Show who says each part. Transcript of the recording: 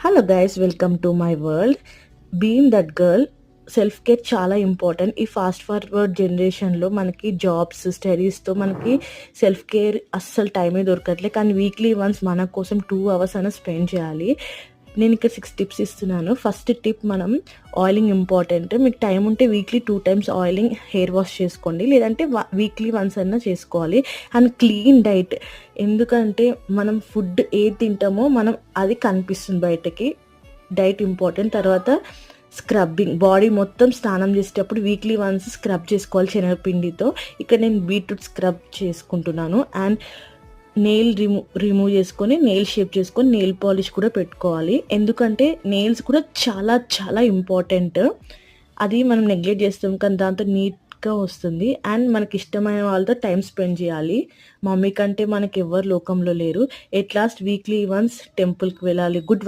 Speaker 1: Hello guys, welcome to my world. Being that girl, self care చాలా important. ఈ fast forward జనరేషన్లో మనకి jobs స్టడీస్తో మనకి సెల్ఫ్ కేర్ అస్సలు టైమే దొరకట్లే. కానీ వీక్లీ వన్స్ మన కోసం 2 hours అయినా స్పెండ్ చేయాలి. నేను ఇక్కడ 6 టిప్స్ ఇస్తున్నాను. ఫస్ట్ టిప్, మనం ఆయిలింగ్ ఇంపార్టెంట్. మీకు టైం ఉంటే weekly 2 times oiling hair wash చేసుకోండి, లేదంటే వీక్లీ వన్స్ అయినా చేసుకోవాలి. అండ్ క్లీన్ డైట్, ఎందుకంటే మనం ఫుడ్ ఏది తింటామో మనం అది కనిపిస్తుంది బయటకి. Diet important. తర్వాత స్క్రబ్బింగ్, బాడీ మొత్తం స్నానం చేసేటప్పుడు వీక్లీ వన్స్ స్క్రబ్ చేసుకోవాలి శనగపిండితో. ఇక్కడ నేను బీట్రూట్ స్క్రబ్ చేసుకుంటున్నాను. అండ్ నెయిల్ రిమూవ్ చేసుకొని నెయిల్ షేప్ చేసుకొని నెయిల్ పాలిష్ కూడా పెట్టుకోవాలి. ఎందుకంటే నెయిల్స్ కూడా చాలా చాలా ఇంపార్టెంట్. అది మనం నెగ్లెక్ట్ చేస్తాం, కానీ దాంతో నీట్గా వస్తుంది. అండ్ మనకి ఇష్టమైన వాళ్ళతో టైం స్పెండ్ చేయాలి. మమ్మీ కంటే మనకి ఎవరు లోకంలో లేరు. ఎట్ లాస్ట్ వీక్లీ వన్స్ టెంపుల్కి వెళ్ళాలి. Good vibes.